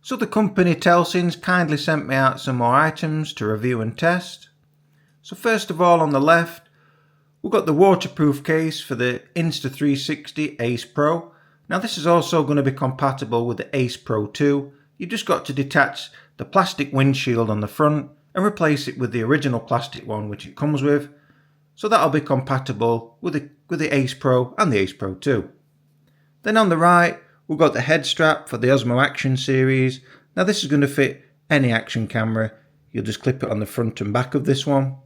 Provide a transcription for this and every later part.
So the company Telesin's kindly sent me out some more items to review and test. So first of all, on the left, we've got the waterproof case for the Insta360 Ace Pro. Now this is also going to be compatible with the Ace Pro 2. You've just got to detach the plastic windshield on the front and replace it with the original plastic one which it comes with. So that'll be compatible with the Ace Pro and the Ace Pro 2. Then on the right, we've got the head strap for the Osmo Action series. Now this is going to fit any action camera. You'll just clip it on the front and back of this one.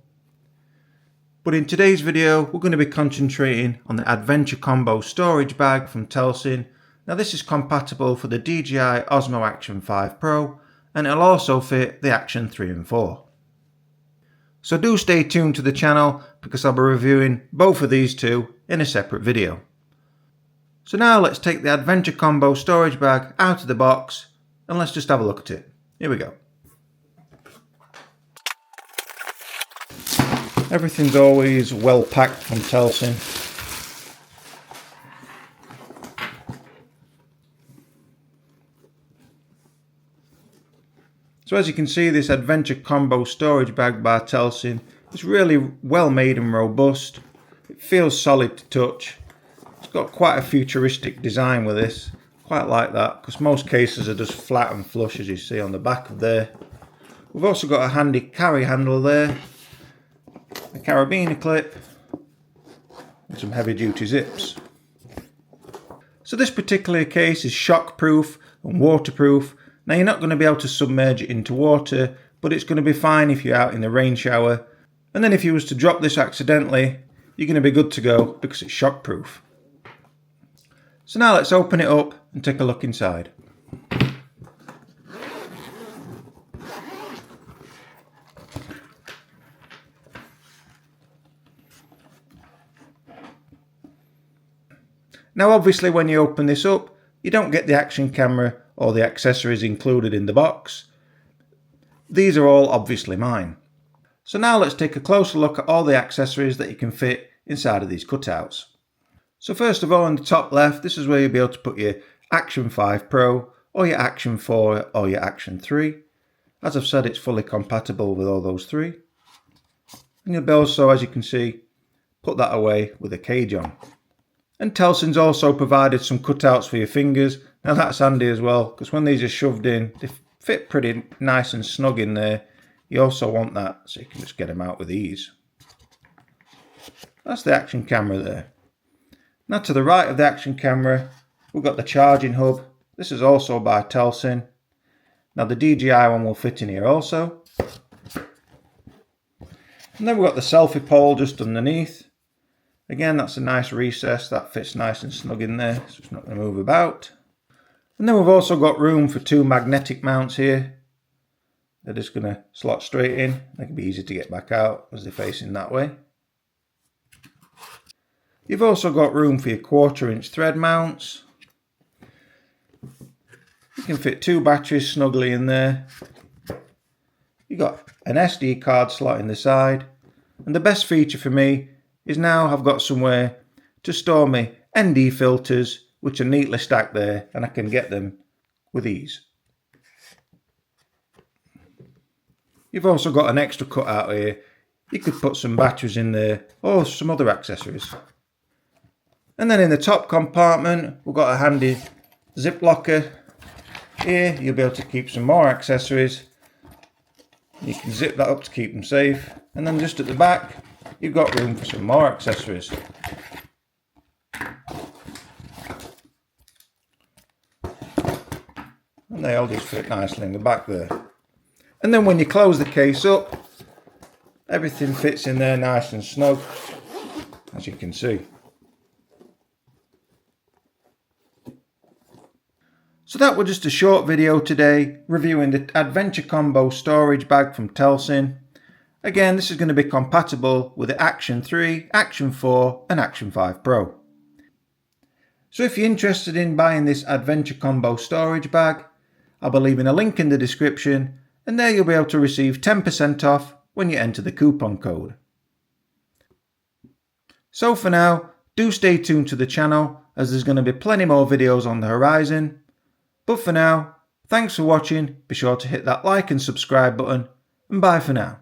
But in today's video, we're going to be concentrating on the Adventure Combo storage bag from Telesin. Now this is compatible for the DJI Osmo Action 5 Pro, and it'll also fit the Action 3 and 4. So do stay tuned to the channel because I'll be reviewing both of these two in a separate video. So now let's take the Adventure Combo storage bag out of the box and let's just have a look at it. Here we go. Everything's always well packed from Telesin. So as you can see, this Adventure Combo storage bag by Telesin is really well made and robust. It feels solid to touch. It's got quite a futuristic design with this. Quite like that because most cases are just flat and flush as you see on the back of there. We've also got a handy carry handle there, a carabiner clip and some heavy duty zips. So this particular case is shock proof and waterproof. Now you're not going to be able to submerge it into water, but it's going to be fine if you're out in the rain shower. And then if you was to drop this accidentally, you're going to be good to go because it's shock proof. So now let's open it up and take a look inside. Now obviously when you open this up, you don't get the action camera or the accessories included in the box. These are all obviously mine. So now let's take a closer look at all the accessories that you can fit inside of these cutouts. So first of all, on the top left, this is where you'll be able to put your Action 5 Pro or your Action 4 or your Action 3. As I've said, it's fully compatible with all those three. And you'll be also, as you can see, put that away with a cage on. And Telesin's also provided some cutouts for your fingers. Now that's handy as well because when these are shoved in, they fit pretty nice and snug in there. You also want that so you can just get them out with ease. That's the action camera there. Now to the right of the action camera, we've got the charging hub. This is also by Telesin. Now the DJI one will fit in here also. And then we've got the selfie pole just underneath. Again, that's a nice recess that fits nice and snug in there, so it's not going to move about. And then we've also got room for two magnetic mounts here. They're just going to slot straight in. They can be easy to get back out as they're facing that way. You've also got room for your 1/4 inch thread mounts. You can fit two batteries snugly in there. You've got an SD card slot in the side. And the best feature for me is now I've got somewhere to store my ND filters, which are neatly stacked there, and I can get them with ease. You've also got an extra cutout here. You could put some batteries in there or some other accessories. And then in the top compartment, we've got a handy zip locker. Here you'll be able to keep some more accessories. You can zip that up to keep them safe. And then just at the back, you've got room for some more accessories. And they all just fit nicely in the back there. And then when you close the case up, everything fits in there nice and snug, as you can see. So that was just a short video today reviewing the Adventure Combo storage bag from Telesin. Again, this is going to be compatible with the Action 3, Action 4 and Action 5 Pro. So if you're interested in buying this Adventure Combo storage bag, I'll be leaving a link in the description and there you'll be able to receive 10% off when you enter the coupon code. So for now, do stay tuned to the channel as there's going to be plenty more videos on the horizon. But for now, Thanks for watching, be sure to hit that like and subscribe button, and bye for now.